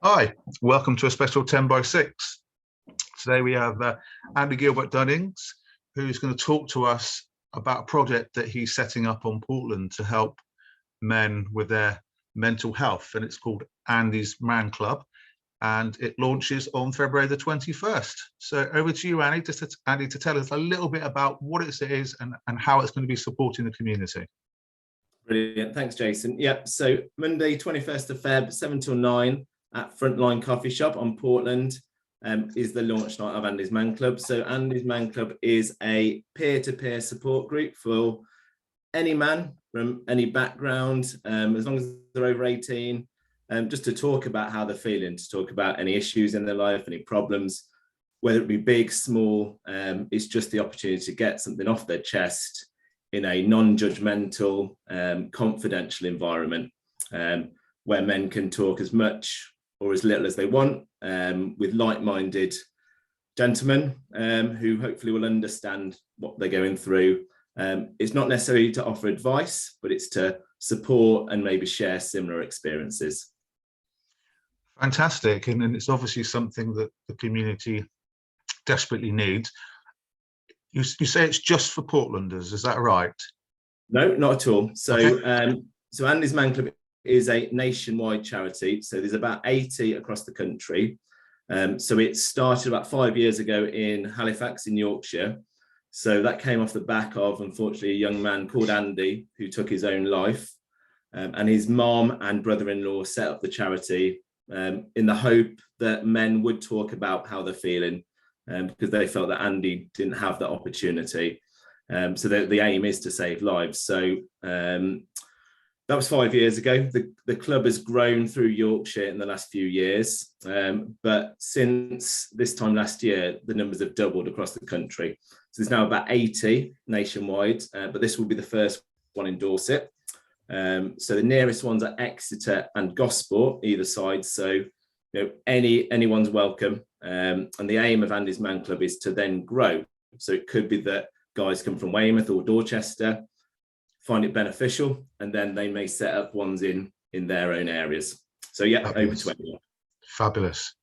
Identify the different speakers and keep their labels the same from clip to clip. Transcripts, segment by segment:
Speaker 1: Hi, welcome to a special 10 by 6. Today we have Andy Gilbert-Dunnings, who's going to talk to us about a project that he's setting up on Portland to help men with their mental health, and it's called Andy's Man Club, and it launches on February the 21st. So over to you, Andy, to tell us a little bit about what it is and how it's going to be supporting the community.
Speaker 2: Brilliant, thanks Jason. Yep, so Monday 21st of Feb, 7 till 9 at Frontline coffee shop on Portland is the launch night of Andy's Man Club. So Andy's Man Club is a peer-to-peer support group for any man from any background, as long as they're over 18, just to talk about how they're feeling, to talk about any issues in their life, any problems, whether it be big, small. It's just the opportunity to get something off their chest in a non-judgmental, confidential environment, where men can talk as much or as little as they want, with like-minded gentlemen who hopefully will understand what they're going through. It's not necessarily to offer advice, but it's to support and maybe share similar experiences.
Speaker 1: Fantastic, and it's obviously something that the community desperately needs. You say it's just for Portlanders, is that right?
Speaker 2: No, not at all. So,
Speaker 1: okay.
Speaker 2: So Andy's Man Club is a nationwide charity. So there's about 80 across the country. So it started about 5 years ago in Halifax in Yorkshire. So that came off the back of, unfortunately, a young man called Andy who took his own life. And his mom and brother-in-law set up the charity in the hope that men would talk about how they're feeling, because they felt that Andy didn't have that opportunity. So the aim is to save lives. So that was 5 years ago. The club has grown through Yorkshire in the last few years. But since this time last year, the numbers have doubled across the country. So there's now about 80 nationwide, but this will be the first one in Dorset. So the nearest ones are Exeter and Gosport, either side. So anyone's welcome. And the aim of Andy's Man Club is to then grow. So it could be that guys come from Weymouth or Dorchester, find it beneficial, and then they may set up ones in their own areas. So yeah, fabulous. Over to anyone.
Speaker 1: Fabulous.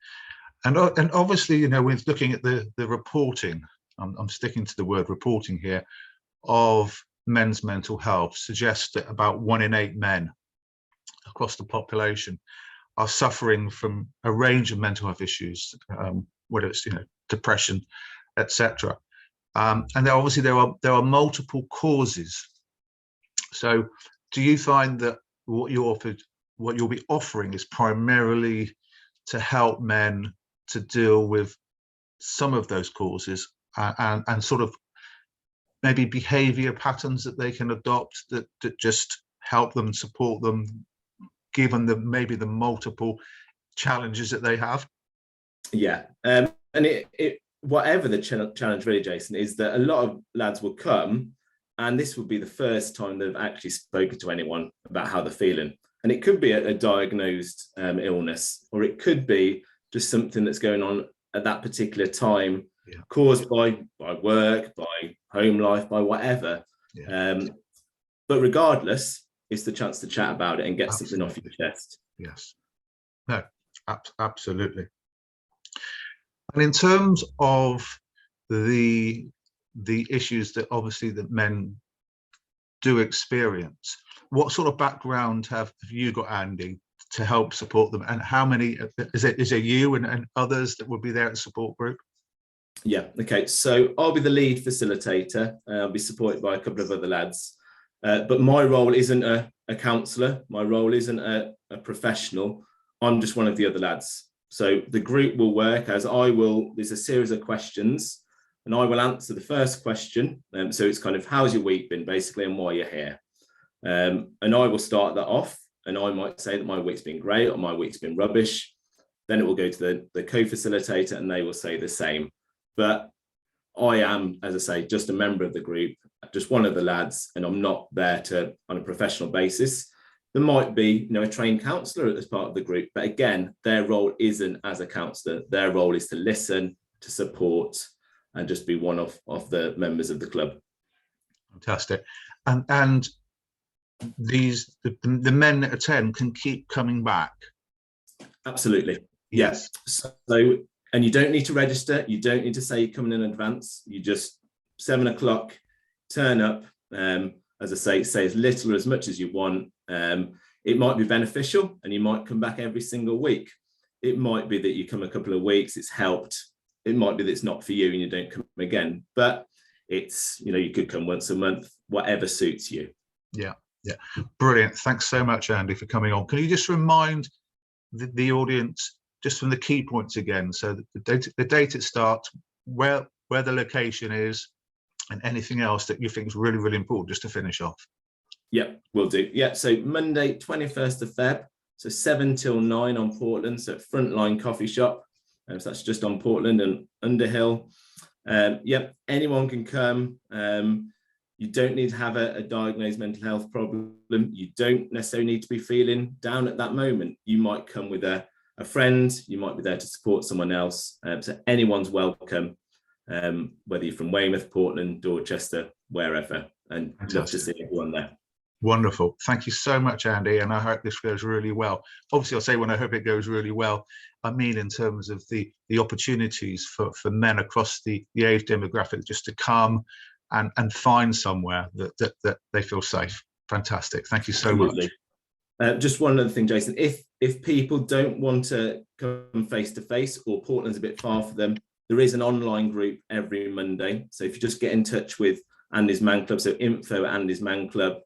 Speaker 1: And obviously, with looking at the reporting, I'm sticking to the word reporting here, of men's mental health suggests that about 1 in 8 men across the population are suffering from a range of mental health issues, whether it's depression, etc. And obviously there are multiple causes. So do you find that what you'll be offering is primarily to help men to deal with some of those causes and sort of maybe behavior patterns that they can adopt that just help them, support them, given maybe the multiple challenges that they have?
Speaker 2: Yeah, and it whatever the challenge really, Jason, is that a lot of lads will come and this will be the first time they've actually spoken to anyone about how they're feeling. And it could be a diagnosed illness, or it could be just something that's going on at that particular time, caused by work, by home life, by whatever. But regardless, it's the chance to chat about it and get something off your chest.
Speaker 1: Yes. No, absolutely. And in terms of the issues that obviously that men do experience, what sort of background have you got, Andy, to help support them? And how many is it you and others that will be there at the support group?
Speaker 2: Yeah, okay, so I'll be the lead facilitator. I'll be supported by a couple of other lads, but my role isn't a counsellor. My role isn't a professional. I'm just one of the other lads. So the group will work as there's a series of questions and I will answer the first question. So it's kind of, how's your week been, basically, and why you're here. And I will start that off, and I might say that my week's been great or my week's been rubbish. Then it will go to the co-facilitator and they will say the same. But I am, as I say, just a member of the group, just one of the lads, and I'm not there on a professional basis. There might be, a trained counsellor as part of the group, but again, their role isn't as a counsellor. Their role is to listen, to support, and just be one of the members of the club.
Speaker 1: Fantastic. And the men that attend can keep coming back.
Speaker 2: Absolutely.
Speaker 1: Yes.
Speaker 2: So, and you don't need to register. You don't need to say you're coming in advance. You just 7 o'clock, turn up. As I say as little or as much as you want. It might be beneficial and you might come back every single week. It might be that you come a couple of weeks, it's helped. It might be that it's not for you and you don't come again, but it's, you know, you could come once a month, whatever suits you.
Speaker 1: Yeah. Brilliant. Thanks so much, Andy, for coming on. Can you just remind the audience just from the key points again? So the date it starts, where the location is, and anything else that you think is really, really important, just to finish off.
Speaker 2: Yeah, we'll do. Yeah, so Monday, 21st of Feb, so 7 till 9 on Portland, so Frontline coffee shop. So that's just on Portland and Underhill. Yep, anyone can come. You don't need to have a diagnosed mental health problem. You don't necessarily need to be feeling down at that moment. You might come with a friend. You might be there to support someone else. So anyone's welcome. Whether you're from Weymouth, Portland, Dorchester, wherever, and love to see everyone there.
Speaker 1: Wonderful. Thank you so much, Andy, and I hope this goes really well. Obviously, I'll say when I hope it goes really well, I mean in terms of the opportunities for men across the age demographic just to come and find somewhere that they feel safe. Fantastic. Thank you so much.
Speaker 2: Just one other thing, Jason, if people don't want to come face to face or Portland's a bit far for them, there is an online group every Monday. So if you just get in touch with Andy's Man Club, so info@Andy's Man Club,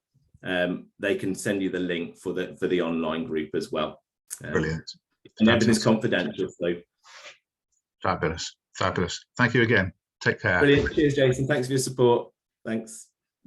Speaker 2: they can send you the link for the online group as well.
Speaker 1: Brilliant.
Speaker 2: And everything's confidential. So
Speaker 1: fabulous. Thank you again. Take care.
Speaker 2: Brilliant. Cheers, Jason. Thanks for your support. Thanks.